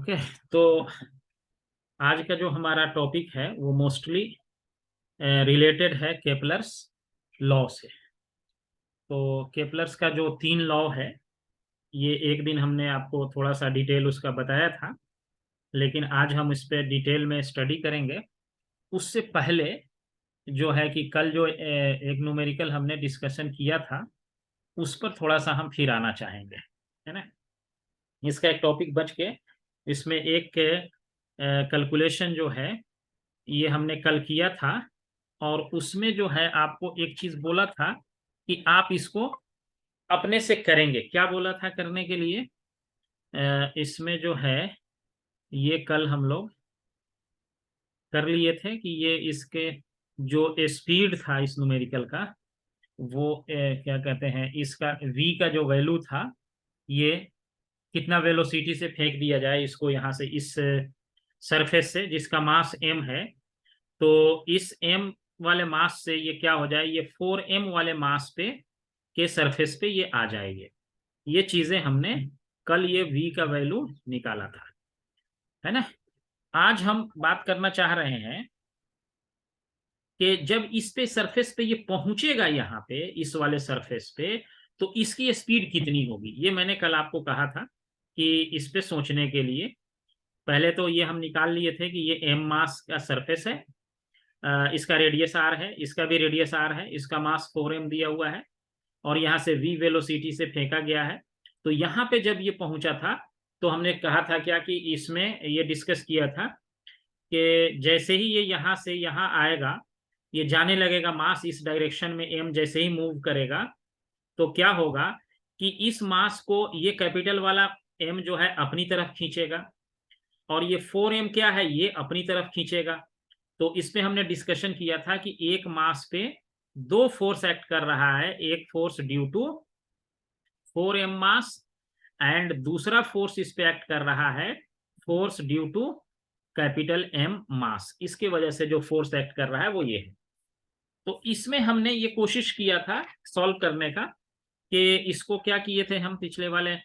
Okay. तो आज का जो हमारा टॉपिक है वो मोस्टली रिलेटेड है केपलर्स लॉ से। तो केपलर्स का जो 3 लॉ है, ये एक दिन हमने आपको थोड़ा सा डिटेल उसका बताया था, लेकिन आज हम इस पे डिटेल में स्टडी करेंगे। उससे पहले जो है कि कल जो एक न्यूमेरिकल हमने डिस्कशन किया था, उस पर थोड़ा सा हम फिर आना चाहेंगे, है ना। इसका एक टॉपिक बच के, इसमें एक कैलकुलेशन जो है ये हमने कल किया था, और उसमें जो है आपको एक चीज बोला था कि आप इसको अपने से करेंगे। क्या बोला था करने के लिए? इसमें जो है ये कल हम लोग कर लिए थे कि ये इसके जो स्पीड था इस न्यूमेरिकल का, वो क्या कहते हैं, इसका v का जो वैल्यू था, ये कितना वेलोसिटी से फेंक दिया जाए इसको यहाँ से, इस सरफेस से जिसका मास m है। तो इस m वाले मास से ये क्या हो जाए, ये 4m वाले मास पे के सरफेस पे ये आ जाएंगे। ये चीजें हमने कल ये v का वैल्यू निकाला था, है ना। आज हम बात करना चाह रहे हैं कि जब इस पे सरफेस पे ये पहुंचेगा, यहाँ पे इस वाले सरफेस पे, तो इसकी स्पीड कितनी होगी। ये मैंने कल आपको कहा था कि इस पे सोचने के लिए पहले तो ये हम निकाल लिए थे कि ये m मास का सरफेस है, इसका रेडियस r है, इसका भी रेडियस r है, इसका मास 4m दिया हुआ है, और यहाँ से v वेलोसिटी से फेंका गया है। तो यहाँ पे जब ये पहुंचा था, तो हमने कहा था क्या कि इसमें ये डिस्कस किया था कि जैसे ही ये यहाँ से यहाँ आएगा, ये जाने लगेगा मास इस डायरेक्शन में, m जैसे ही मूव करेगा तो क्या होगा कि इस मास को ये कैपिटल वाला m जो है अपनी तरफ खींचेगा, और ये 4m क्या है, ये अपनी तरफ खींचेगा। तो इस पे हमने डिस्कशन किया था कि एक मास पे दो फोर्स एक्ट कर रहा है, एक force due to 4m mass, and दूसरा फोर्स इस पे एक्ट कर रहा है force due to capital M mass. इसके वजह से जो फोर्स एक्ट कर रहा है वो ये है। तो इसमें हमने ये कोशिश किया था सॉल्व करने का कि इसको क्या किए थे हम पिछले वाले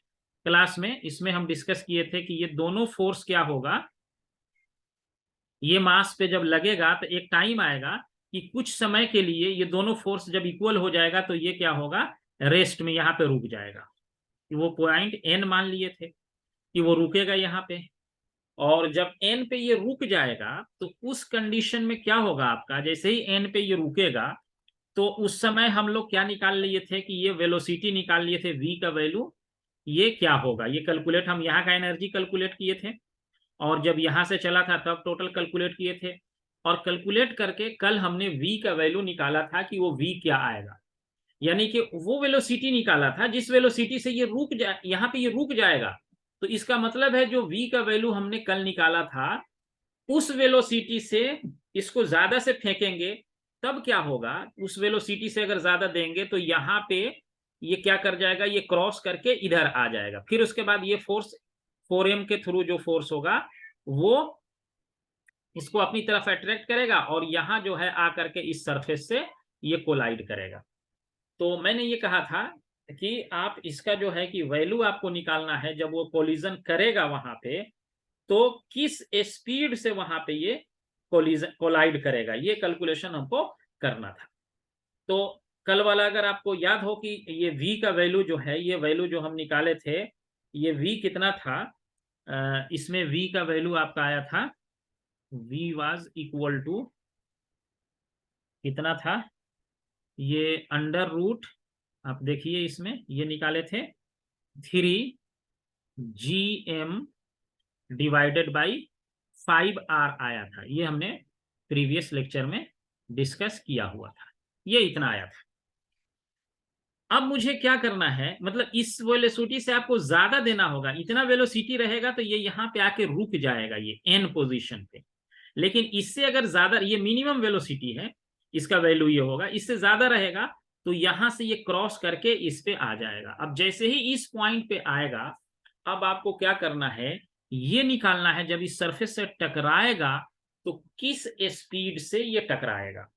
क्लास में, इसमें हम डिस्कस किए थे कि ये दोनों फोर्स क्या होगा, ये मास पे जब लगेगा तो एक टाइम आएगा कि कुछ समय के लिए ये दोनों फोर्स जब इक्वल हो जाएगा तो ये क्या होगा, रेस्ट में यहाँ पे रुक जाएगा। वो पॉइंट n मान लिए थे कि वो रुकेगा यहाँ पे, और जब n पे ये रुक जाएगा तो उस कंडीशन में क्या होगा आपका, जैसे ही n पे ये रुकेगा तो उस समय हम लोग क्या निकाल लिए थे कि ये वेलोसिटी निकाल लिए थे, v का वैल्यू ये क्या होगा, ये कैलकुलेट, हम यहाँ का एनर्जी कैलकुलेट किए थे, और जब यहां से चला था तब टोटल कैलकुलेट किए थे, और कैलकुलेट करके कल हमने v का वैल्यू निकाला था कि वो v क्या आएगा। यानी कि वो वेलोसिटी निकाला था जिस वेलोसिटी से ये रुक जाए, यहाँ पे ये रुक जाएगा। तो इसका मतलब है जो v का वैल्यू हमने कल निकाला था, उस वेलोसिटी से इसको ज्यादा से फेंकेंगे तब क्या होगा, उस वेलोसिटी से अगर ज्यादा देंगे तो यहाँ पे ये क्या कर जाएगा, ये क्रॉस करके इधर आ जाएगा। फिर उसके बाद ये फोर्स 4m के थ्रू जो फोर्स होगा वो इसको अपनी तरफ अट्रैक्ट करेगा, और यहाँ जो है आकर के इस सरफेस से ये कोलाइड करेगा। तो मैंने ये कहा था कि आप इसका जो है कि वैल्यू आपको निकालना है जब वो कोलिजन करेगा वहां पे, तो किस स्पीड से वहां पे ये कोलाइड करेगा, ये कैलकुलेशन हमको करना था। तो कल वाला अगर आपको याद हो कि ये v का वैल्यू जो है, ये वैल्यू जो हम निकाले थे, ये v कितना था, इसमें v का वैल्यू आपका आया था, v वाज इक्वल टू कितना था, ये अंडर रूट, आप देखिए इसमें ये निकाले थे 3gm डिवाइडेड बाई 5r आया था। ये हमने प्रीवियस लेक्चर में डिस्कस किया हुआ था, ये इतना आया था। अब मुझे क्या करना है, मतलब इस वेलोसिटी से आपको ज्यादा देना होगा, इतना वेलोसिटी रहेगा तो ये यहाँ पे आके रुक जाएगा ये n पोजीशन पे। लेकिन इससे अगर ज्यादा, ये मिनिमम वेलोसिटी है, इसका वैल्यू ये होगा, इससे ज्यादा रहेगा तो यहां से ये क्रॉस करके इस पे आ जाएगा। अब जैसे ही इस पॉइंट पे आएगा, अब आपको क्या करना है, ये निकालना है जब इस सरफेस से टकराएगा तो किस स्पीड से ये टकराएगा।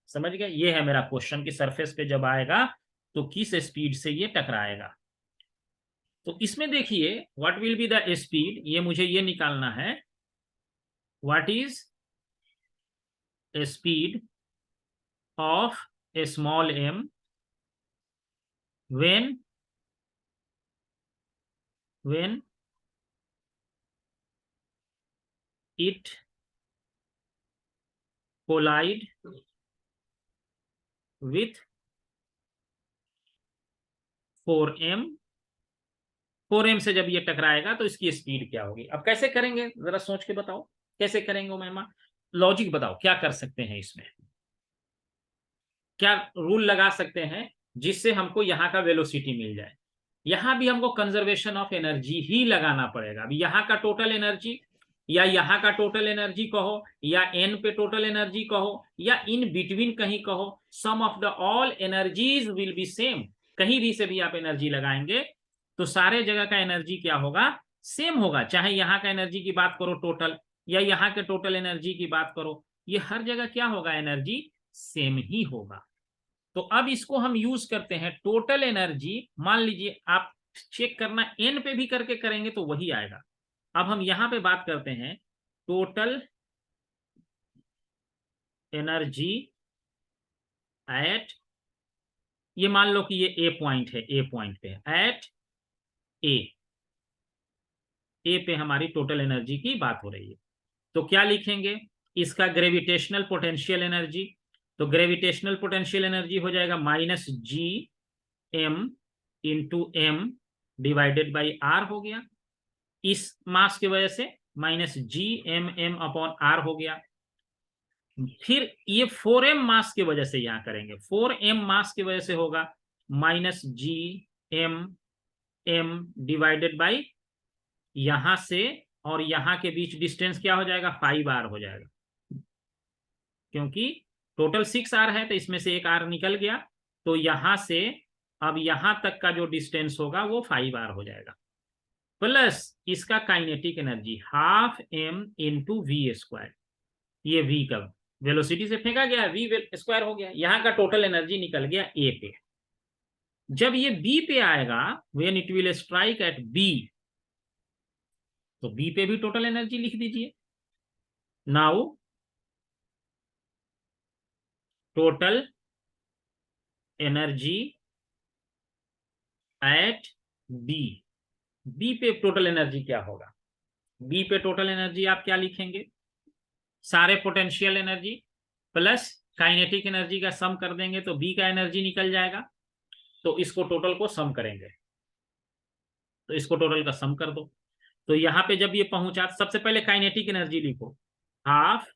समझ गए, ये है मेरा क्वेश्चन कि सरफेस पे जब आएगा तो किस स्पीड से ये टकराएगा। तो इसमें देखिए what will be the speed, ये मुझे ये निकालना है, what is speed of A small m when it collide with 4m, 4m से जब ये टकराएगा तो इसकी स्पीड क्या होगी। अब कैसे करेंगे जरा सोच के बताओ, कैसे करेंगे मैमा, लॉजिक बताओ क्या कर सकते हैं इसमें, क्या रूल लगा सकते हैं जिससे हमको यहाँ का वेलोसिटी मिल जाए। यहां भी हमको कंजर्वेशन ऑफ एनर्जी ही लगाना पड़ेगा। अभी यहाँ का टोटल एनर्जी या यहाँ का टोटल एनर्जी कहो या एन पे टोटल एनर्जी कहो या इन बिटवीन कहीं कहो, sum of the all energies will be same. कहीं भी से भी आप एनर्जी लगाएंगे तो सारे जगह का एनर्जी क्या होगा, सेम होगा। चाहे यहाँ का एनर्जी की बात करो टोटल या यहाँ के टोटल एनर्जी की बात करो, ये हर जगह क्या होगा, एनर्जी सेम ही होगा। तो अब इसको हम यूज करते हैं टोटल एनर्जी। मान लीजिए आप चेक करना एन पे भी करके करेंगे तो वही आएगा। अब हम यहां पे बात करते हैं टोटल एनर्जी एट, ये मान लो कि ये ए पॉइंट है, ए पॉइंट पे एट ए पे हमारी टोटल एनर्जी की बात हो रही है। तो क्या लिखेंगे, इसका ग्रेविटेशनल पोटेंशियल एनर्जी, तो ग्रेविटेशनल पोटेंशियल एनर्जी हो जाएगा minus G M into M divided by R हो गया। इस मास की वजह से minus G M M upon R हो गया। फिर ये 4m मास की वजह से यहां करेंगे, 4m मास की वजह से होगा minus G M M divided by यहां से और यहां के बीच डिस्टेंस क्या हो जाएगा, 5r हो जाएगा। क्योंकि टोटल 6r है तो इसमें से एक r निकल गया, तो यहां से अब यहां तक का जो डिस्टेंस होगा वो 5r हो जाएगा। प्लस इसका kinetic energy half m into V square, ये v का वेलोसिटी से फेंका गया, v स्क्वायर हो गया। यहाँ का टोटल एनर्जी निकल गया a पे। जब ये b पे आएगा, when it will strike at b, तो b पे भी टोटल एनर्जी लिख दीजिए। Now total energy at b, b पे टोटल एनर्जी क्या होगा, b पे टोटल एनर्जी आप क्या लिखेंगे, सारे potential energy plus kinetic energy का सम कर देंगे तो b का एनर्जी निकल जाएगा। तो इसको टोटल को सम करेंगे, तो इसको टोटल का सम कर दो। तो यहां पे जब ये पहुंचा, सबसे पहले काइनेटिक एनर्जी लिखो, हाफ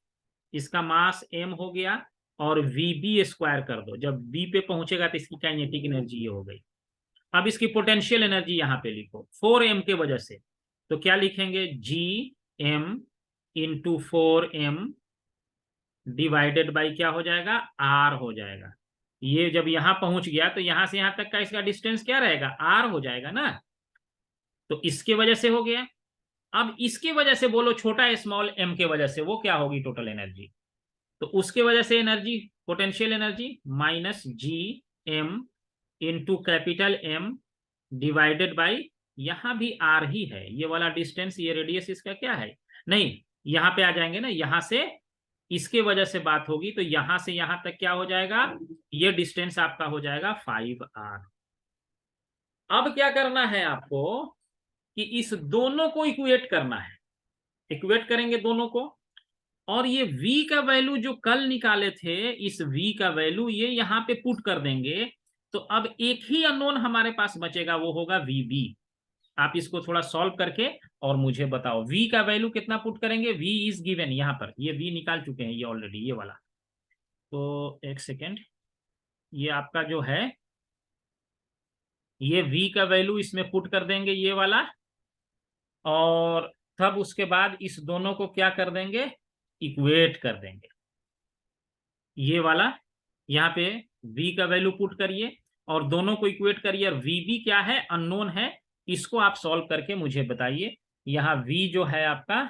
इसका मास m हो गया और vb स्क्वायर कर दो। जब b पे पहुंचेगा तो इसकी काइनेटिक एनर्जी ये हो गई। अब इसकी पोटेंशियल एनर्जी यहां पे लिखो 4m के वजह से, तो क्या लिखेंगे, G M into 4m divided by क्या हो जाएगा, r हो जाएगा। ये जब यहां पहुंच गया तो यहां से यहां तक का इसका डिस्टेंस क्या रहेगा, r हो जाएगा ना। तो इसके वजह से हो गया। अब इसके वजह से बोलो छोटा स्मॉल m के वजह से वो क्या होगी टोटल एनर्जी, तो उसके वजह से energy potential energy minus G M into capital M divided by, यहां भी आर ही है, ये वाला डिस्टेंस, ये रेडियस इसका क्या है, नहीं यहां पे आ जाएंगे ना, यहां से इसके वजह से बात होगी तो यहां से यहां तक क्या हो जाएगा, ये डिस्टेंस आपका हो जाएगा 5r। अब क्या करना है आपको कि इस दोनों को इक्वेट करना है, इक्वेट करेंगे दोनों को, और ये v का वैल्यू जो कल निकाले थे, इस v का वैल्यू ये यहां पे पुट कर देंगे। तो अब एक ही अननोन हमारे पास बचेगा, वो होगा vb। आप इसको थोड़ा सॉल्व करके और मुझे बताओ v का वैल्यू कितना पुट करेंगे, v इज गिवन, यहां पर ये v निकाल चुके हैं ये ऑलरेडी, ये वाला। तो एक सेकेंड, ये आपका जो है ये v का वैल्यू इसमें पुट कर देंगे ये वाला, और तब उसके बाद इस दोनों को क्या कर देंगे, इक्वेट कर देंगे। ये वाला यहाँ पे v का वैल्यू पुट करिए और दोनों को इक्वेट करिए, और vb क्या है, अननोन है, इसको आप सॉल्व करके मुझे बताइए। यहाँ v जो है आपका,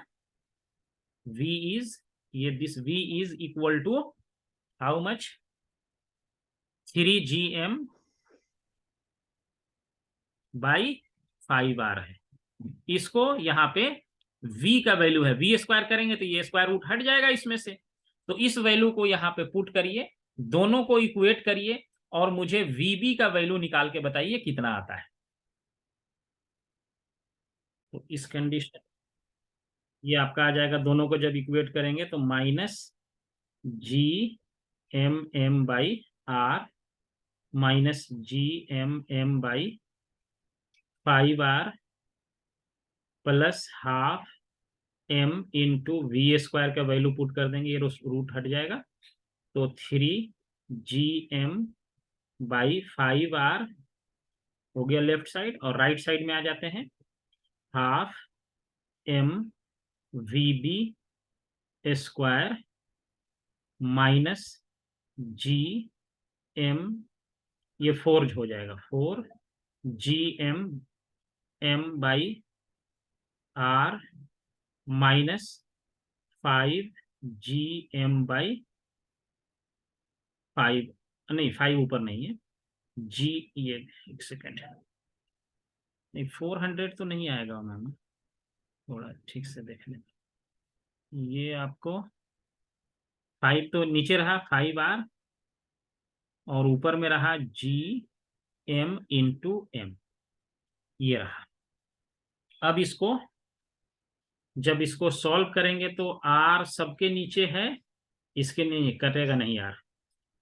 v इज, ये this v is equal to how much, 3gm by 5r है। इसको यहाँ पे v का वैल्यू है, v स्क्वायर करेंगे तो ये स्क्वायर रूट हट जाएगा इसमें से, तो इस वैल्यू को यहाँ पे पुट करिए, दोनों को इक्वेट करिए और मुझे vb का वैल्यू निकाल के बताइए कितना आता है। तो इस कंडीशन ये आपका आ जाएगा, दोनों को जब इक्वेट करेंगे तो minus G M M by R minus G M by 5r plus half m into V square का वैल्यू पुट कर देंगे, ये रूट हट जाएगा, तो 3gm बाई 5r हो गया लेफ्ट साइड, और राइट साइड में आ जाते हैं half m vb square minus G M, ये 4 हो जाएगा, 4gm m by r minus 5gm by 5, नहीं 5 ऊपर नहीं है, जी ये एक सेकेंड, नहीं 400 तो नहीं आएगा मैम, थोड़ा ठीक से देख लें, ये आपको 5 तो नीचे रहा 5r और ऊपर में रहा जी एम इंटू एम, ये रहा। अब इसको जब इसको सॉल्व करेंगे तो r सबके नीचे है, इसके नहीं कटेगा नहीं r,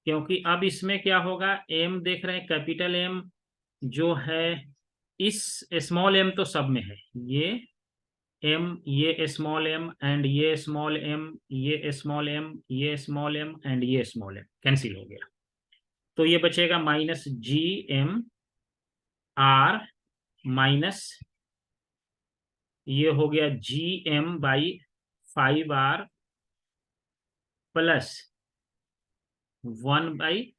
क्योंकि अब इसमें क्या होगा, m देख रहे हैं कैपिटल M जो है, इस स्मॉल m तो सब में है, ये m, ये स्मॉल m एंड ये स्मॉल m, ये स्मॉल m, ये स्मॉल m एंड ये स्मॉल m कैंसिल हो गया, तो ये बचेगा minus G M R minus ये हो गया G M by 5r plus 1 by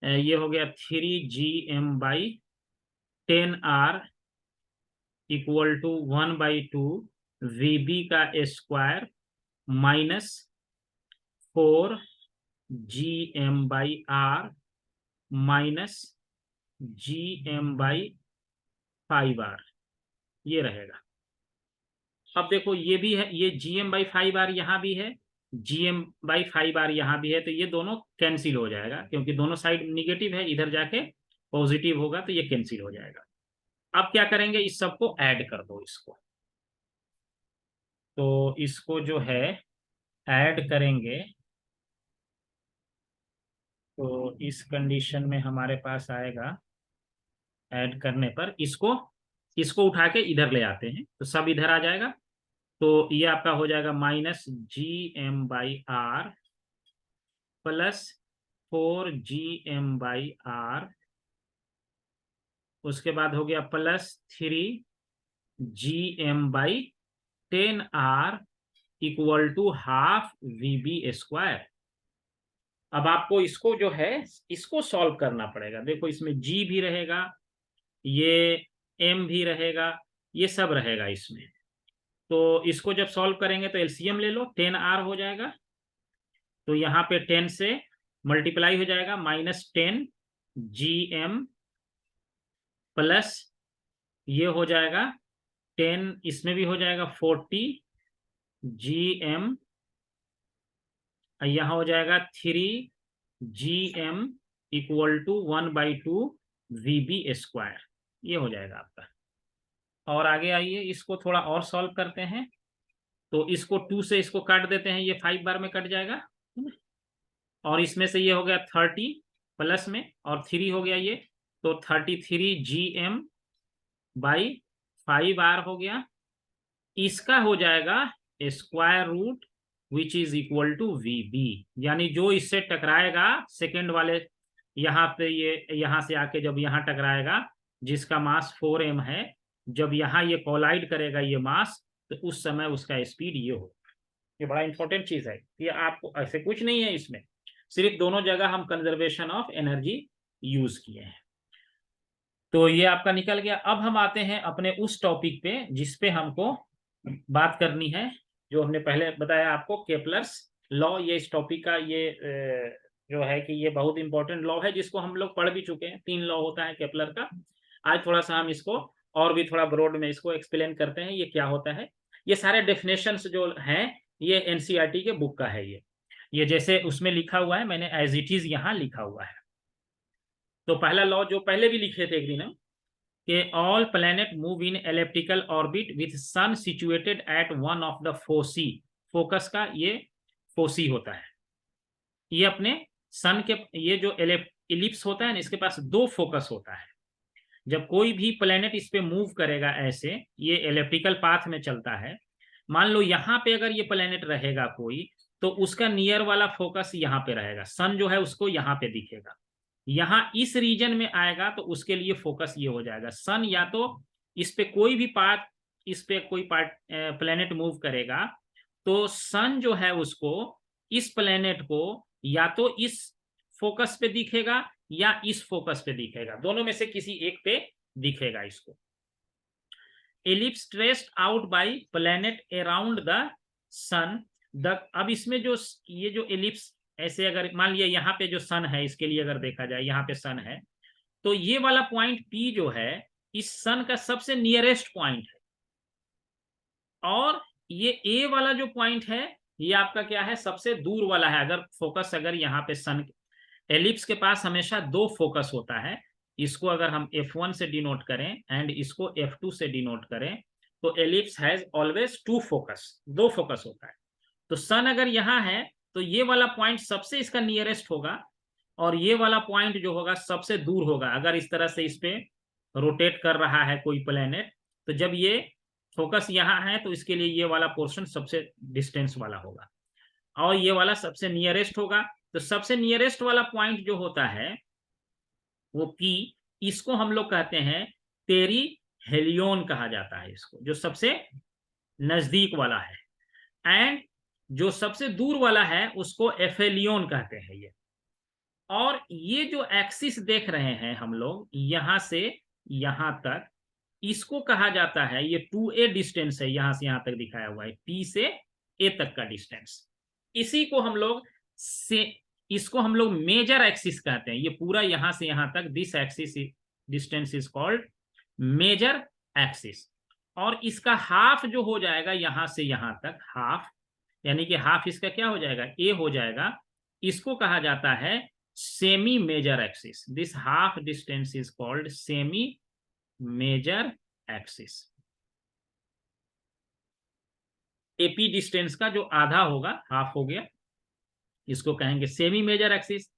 ये हो गया 3gm by 10r equal to 1/2 vb का square minus 4gm by r minus gm by 5r, ये रहेगा। अब देखो ये भी है, ये gm बाई 5r यहाँ भी है, gm बाई 5r यहाँ भी है, तो ये दोनों कैंसिल हो जाएगा, क्योंकि दोनों साइड निगेटिव है, इधर जाके पॉजिटिव होगा तो ये कैंसिल हो जाएगा। अब क्या करेंगे, इस सबको ऐड कर दो इसको, तो इसको जो है ऐड करेंगे तो इस कंडीशन में हमारे पास आएगा, ऐड करने पर इसको इसको उठा के इधर ले आते हैं तो सब इधर आ जाएगा, तो ये आपका हो जाएगा minus G M by R plus 4gm by R, उसके बाद हो गया plus 3gm by 10r equal to half vb square. अब आपको इसको जो है इसको सॉल्व करना पड़ेगा, देखो इसमें g भी रहेगा, ये m भी रहेगा, ये सब रहेगा इसमें, तो इसको जब सॉल्व करेंगे तो एलसीएम ले लो, 10r हो जाएगा, तो यहाँ पे 10 से मल्टीप्लाई हो जाएगा, माइनस 10gm प्लस ये हो जाएगा 10, इसमें भी हो जाएगा 40gm, यहाँ हो जाएगा 3gm equal to 1/2 vb square, ये हो जाएगा आपका। और आगे आइए इसको थोड़ा और सॉल्व करते हैं, तो इसको 2 से इसको काट देते हैं, ये 5 बार में कट जाएगा, और इसमें से ये हो गया 30 प्लस में और 3 हो गया ये, तो 33gm बाई 5r हो गया, इसका हो जाएगा square root which is equal to vb, यानी जो इससे टकराएगा सेकेंड वाले यहाँ पे, ये यहाँ से आके जब यहाँ टकराएगा जिसका मास 4m है, जब यहाँ ये कोलाइड करेगा ये मास, तो उस समय उसका स्पीड ये हो, ये बड़ा इंपॉर्टेंट चीज है, ये आपको ऐसे कुछ नहीं है इसमें, सिर्फ दोनों जगह हम कंजर्वेशन ऑफ एनर्जी यूज किए हैं। तो ये आपका निकल गया। अब हम आते हैं अपने उस टॉपिक पे जिसपे हमको बात करनी है, जो हमने पहले बताया आपको, केपलर्स लॉ, ये इस टॉपिक का ये जो है कि ये बहुत इंपॉर्टेंट लॉ है जिसको हम लोग पढ़ भी चुके हैं, 3 लॉ होता है केपलर का, आज थोड़ा सा हम इसको और भी थोड़ा ब्रॉड में इसको एक्सप्लेन करते हैं ये क्या होता है। ये सारे डेफिनेशंस जो हैं ये एनसीईआरटी के बुक का है। ये जैसे उसमें लिखा हुआ है, मैंने एज इट इज यहाँ लिखा हुआ है। तो पहला लॉ जो पहले भी लिखे थे एक दिन कि all planet move in elliptical orbit with sun situated at one of the foci. Focus का ये फोसी होता है। ये अपने सन के, ये जो इलिप्स होता है ना, इसके पास दो फोकस होता है। जब कोई भी प्लेनेट इस पे मूव करेगा ऐसे, ये एलिप्टिकल पाथ में चलता है, मान लो यहाँ पे अगर ये प्लेनेट रहेगा कोई, तो उसका नियर वाला फोकस यहाँ पे रहेगा, सन जो है उसको यहाँ पे दिखेगा। यहाँ इस रीजन में आएगा तो उसके लिए फोकस ये हो जाएगा सन, या तो इस पे कोई भी पार्ट, इस पे कोई पार्ट प्लेनेट मूव करेगा तो सन जो है उसको, इस प्लेनेट को या तो इस फोकस पे दिखेगा या इस फोकस पे दिखेगा, दोनों में से किसी एक पे दिखेगा इसको। Ellipse traced out by planet around the sun. अब इसमें जो ये जो एलिप्स ऐसे, अगर मान लिया यहाँ पे जो सन है, इसके लिए अगर देखा जाए यहाँ पे सन है, तो ये वाला पॉइंट P जो है इस सन का सबसे नियरेस्ट पॉइंट है, और ये A वाला जो पॉइंट है ये आपका क्या है, सबसे दूर वाला है। अगर फोकस, अगर यहाँ पे सन, एलिप्स के पास हमेशा दो फोकस होता है, इसको अगर हम F1 से डिनोट करें एंड इसको F2 से डिनोट करें, तो ellipse has always two focus, दो फोकस होता है। तो सन अगर यहाँ है तो ये वाला पॉइंट सबसे इसका नियरेस्ट होगा, और ये वाला पॉइंट जो होगा सबसे दूर होगा। अगर इस तरह से इस पे रोटेट कर रहा है कोई प्लेनेट, तो जब ये फोकस यहाँ है तो इसके लिए ये वाला पोर्शन सबसे डिस्टेंस वाला होगा, और ये वाला सबसे नियरेस्ट होगा। तो सबसे नियरेस्ट वाला पॉइंट जो होता है वो P, इसको हम लोग कहते हैं पेरीहेलियोन कहा जाता है इसको, जो सबसे नजदीक वाला है। एंड जो सबसे दूर वाला है उसको एफेलियोन कहते हैं ये। और ये जो एक्सिस देख रहे हैं हम लोग यहां से यहां तक, इसको कहा जाता है, ये 2a डिस्टेंस है, यहां से यहां तक दिखाया हुआ है, P से A तक का डिस्टेंस। इसी को हम लोग से, इसको हम लोग मेजर एक्सिस कहते हैं। ये पूरा यहां से यहां तक, this axis distance is called major axis. और इसका हाफ जो हो जाएगा यहां से यहां तक, हाफ, यानी कि हाफ इसका क्या हो जाएगा, A हो जाएगा, इसको कहा जाता है semi major axis. This half distance is called semi major axis. AP distance का जो आधा होगा, हाफ हो गया, इसको कहेंगे सेमी मेजर एक्सिस।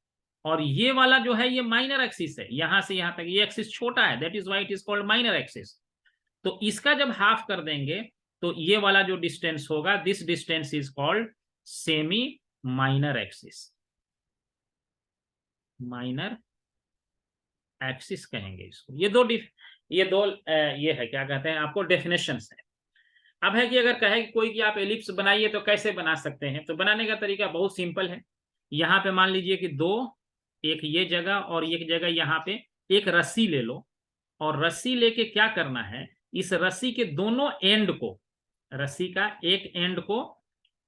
और ये वाला जो है ये माइनर एक्सिस है, यहां से यहां तक ये एक्सिस छोटा है, that is why it is called minor axis. तो इसका जब हाफ कर देंगे तो ये वाला जो डिस्टेंस होगा, this distance is called semi minor axis, minor axis कहेंगे इसको। ये दो ये है, क्या कहते हैं, आपको डेफिनेशंस है। अब है कि अगर कहे कि कोई कि आप एलिप्स बनाइए तो कैसे बना सकते हैं, तो बनाने का तरीका बहुत सिंपल है। यहाँ पे मान लीजिए कि दो, एक ये जगह और एक जगह यहाँ पे, एक रस्सी ले लो, और रस्सी लेके क्या करना है, इस रस्सी के दोनों एंड को, रस्सी का एक एंड को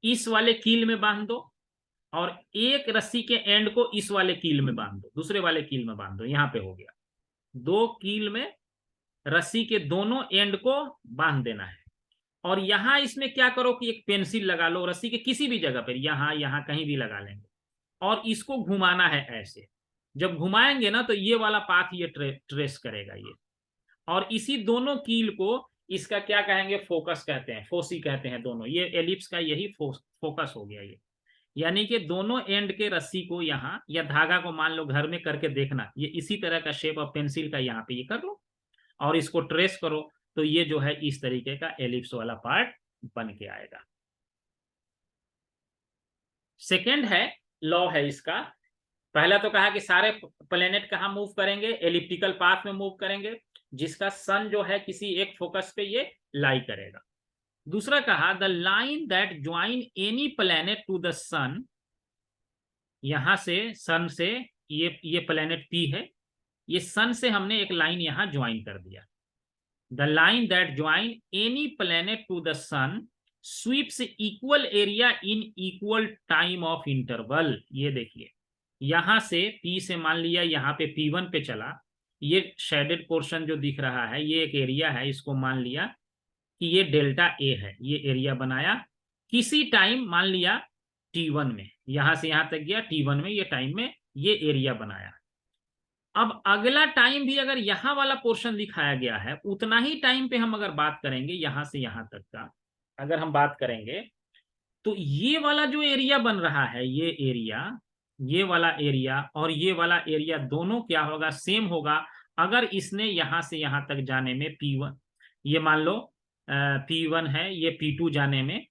इस वाले कील में बांध दो, और एक रस्सी के एंड को इस वाले कील में बांध दो, दूसरे वाले कील में बांध दो। यहाँ पे हो गया, दो कील में रस्सी के दोनों एंड को बांध देना है। और यहां इसमें क्या करो कि एक पेंसिल लगा लो रस्सी के किसी भी जगह पर, यहां यहां कहीं भी लगा लेंगे, और इसको घुमाना है ऐसे। जब घुमाएंगे ना तो ये वाला पाथ ये ट्रेस करेगा ये, और इसी दोनों कील को इसका क्या कहेंगे, फोकस कहते हैं, फोसी कहते हैं दोनों। ये एलिप्स का यही फोकस हो गया ये। यानी कि दोनों एंड के रस्सी को यहाँ, या धागा को मान लो घर में करके देखना, ये इसी तरह का शेप ऑफ पेंसिल का यहाँ पे ये कर लो, और इसको ट्रेस करो, तो ये जो है इस तरीके का एलिप्स वाला पार्ट बन के आएगा। सेकेंड है, लॉ है इसका। पहला तो कहा कि सारे प्लेनेट कहाँ मूव करेंगे, एलिप्टिकल पाथ में मूव करेंगे, जिसका सन जो है किसी एक फोकस पे ये लाई करेगा। दूसरा कहा the line that join any planet to the sun, यहां से सन से, ये प्लेनेट P है, ये सन से हमने एक लाइन यहां ज्वाइन कर दिया। The line that join any planet to the sun sweeps equal area in equal time of interval. ये देखिए, यहां से P से मान लिया यहाँ पे P1 पे चला, ये शेडेड पोर्शन जो दिख रहा है ये एक एरिया है, इसको मान लिया कि ये डेल्टा ए है, ये एरिया बनाया किसी टाइम, मान लिया T1 में, यहां से यहां तक गया T1 में, ये टाइम में ये एरिया बनाया। अब अगला टाइम भी अगर यहां वाला पोर्शन दिखाया गया है, उतना ही टाइम पे हम अगर बात करेंगे यहां से यहां तक का अगर हम बात करेंगे, तो ये वाला जो एरिया बन रहा है, ये एरिया, ये वाला एरिया और ये वाला एरिया दोनों क्या होगा, सेम होगा। अगर इसने यहां से यहां तक जाने में P1, ये मान लो P1 है, ये P2 जाने में,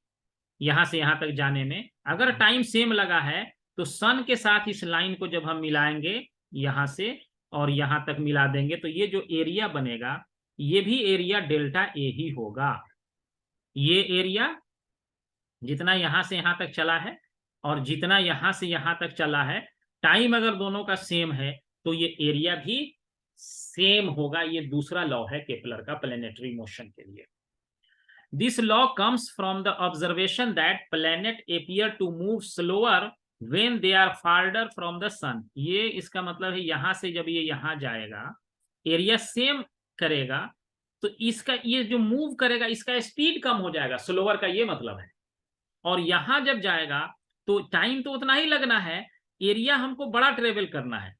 यहां से यहां तक जाने में अगर टाइम सेम लगा है, तो सन के साथ इस लाइन को जब हम मिलाएंगे यहां से और यहां तक मिला देंगे, तो ये जो एरिया बनेगा ये भी एरिया डेल्टा ए ही होगा। ये एरिया जितना यहां से यहां तक चला है और जितना यहां से यहां तक चला है, टाइम अगर दोनों का सेम है तो ये एरिया भी सेम होगा। ये दूसरा लॉ है केपलर का प्लेनेटरी मोशन के लिए। This law comes from the observation that planet appear to move slower when they are farther from the sun। ये इसका मतलब है यहां से जब ये यहां जाएगा, एरिया सेम करेगा, तो इसका ये जो मूव करेगा इसका स्पीड कम हो जाएगा, स्लोअर का ये मतलब है। और यहां जब जाएगा तो टाइम तो उतना ही लगना है, एरिया हमको बड़ा ट्रेवल करना है,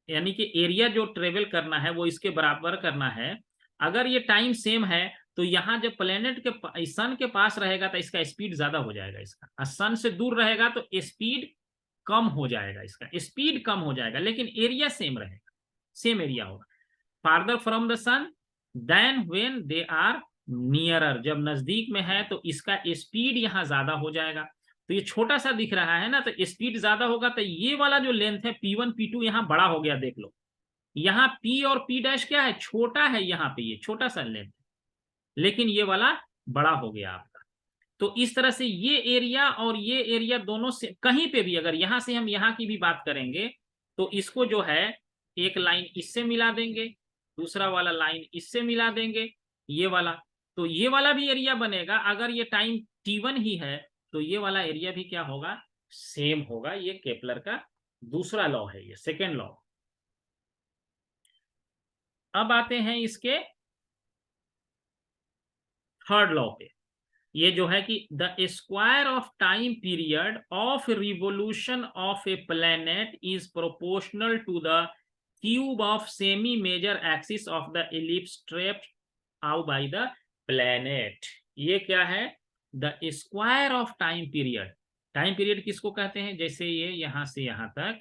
यानी कि एरिया जो ट्रेवल करना है वो इसके बराबर करना है। अगर ये टाइम सेम है तो यहाँ जब प्लेनेट के सन के पास रहेगा तो इसका स्पीड ज्यादा हो जाएगा इसका, और सन से दूर रहेगा तो स्पीड कम हो जाएगा, इसका स्पीड कम हो जाएगा, लेकिन एरिया सेम रहेगा, सेम एरिया होगा। Farther from the sun than when they are nearer, जब नजदीक में है तो इसका स्पीड यहाँ ज्यादा हो जाएगा। तो ये छोटा सा दिख रहा है ना, तो स्पीड ज्यादा होगा, तो ये वाला जो लेंथ है P1 P2 यहाँ बड़ा हो गया, देख लो यहाँ P और P डैश क्या है, छोटा है, यहाँ पे ये छोटा सा लेंथ, लेकिन ये वाला बड़ा हो गया आपका। तो इस तरह से ये एरिया और ये एरिया दोनों से कहीं पे भी अगर यहां से हम यहां की भी बात करेंगे, तो इसको जो है एक लाइन इससे मिला देंगे, दूसरा वाला लाइन इससे मिला देंगे, ये वाला, तो ये वाला भी एरिया बनेगा। अगर ये टाइम T1 ही है तो ये वाला एरिया भी क्या होगा, सेम होगा। ये केपलर का दूसरा लॉ है, ये सेकेंड लॉ। अब आते हैं इसके थर्ड लॉ पे। ये जो है कि the square of time period of revolution of a planet is proportional to the cube of semi major axis of the ellipse trapped out by the planet. ये क्या है, the square of time period. Time period किसको कहते हैं, जैसे ये यहां से यहां तक,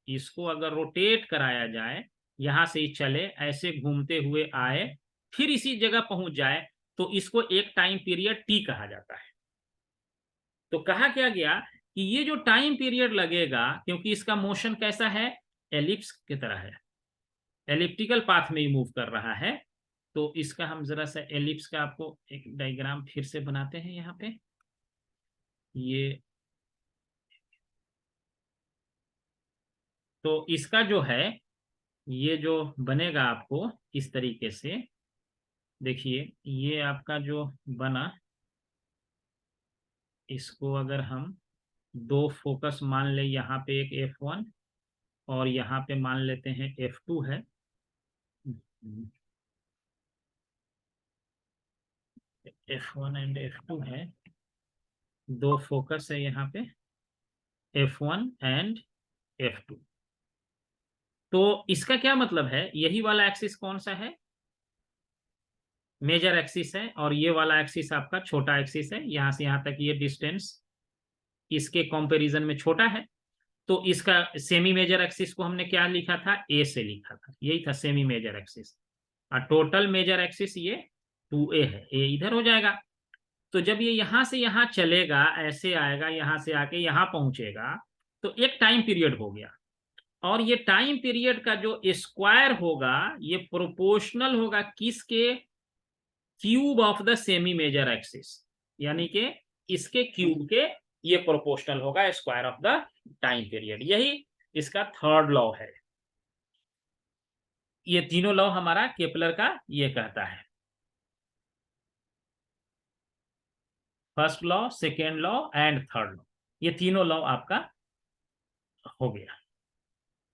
इसको अगर रोटेट कराया जाए, यहां से चले ऐसे घूमते हुए आए, फिर इसी जगह पहुंच जाए, तो इसको एक टाइम पीरियड टी कहा जाता है। तो कहा क्या गया कि ये जो टाइम पीरियड लगेगा, क्योंकि इसका मोशन कैसा है, एलिप्स की तरह है, एलिप्टिकल पाथ में ही मूव कर रहा है। तो इसका हम जरा सा एलिप्स का आपको एक डायग्राम फिर से बनाते हैं यहाँ पे। ये तो इसका जो है, ये जो बनेगा आपको इस तरीके से, देखिए ये आपका जो बना, इसको अगर हम दो फोकस मान ले, यहाँ पे एक F1 और यहाँ पे मान लेते हैं F2 है, F1 एंड F2 है, दो फोकस है यहाँ पे F1 एंड F2। तो इसका क्या मतलब है, यही वाला एक्सिस कौन सा है, मेजर एक्सिस है, और ये वाला एक्सिस आपका छोटा एक्सिस है, यहाँ से यहाँ तक ये डिस्टेंस इसके कंपैरिजन में छोटा है। तो इसका सेमी मेजर एक्सिस को हमने क्या लिखा था, ए से लिखा था, यही था सेमी मेजर एक्सिस। और टोटल मेजर एक्सिस ये 2a है, ए इधर हो जाएगा। तो जब ये यहां से यहां चलेगा, ऐसे आएगा, यहां से आके यहां पहुंचेगा, तो एक टाइम पीरियड हो गया। और ये टाइम पीरियड का जो स्क्वायर होगा, ये प्रोपोर्शनल होगा किसके, cube of the semi major axis, यानी कि इसके क्यूब के ये प्रोपोर्शनल होगा square of the time period. यही इसका थर्ड लॉ है। ये तीनों लॉ हमारा केपलर का ये कहता है, first law, second law and third law, ये तीनों लॉ आपका हो गया।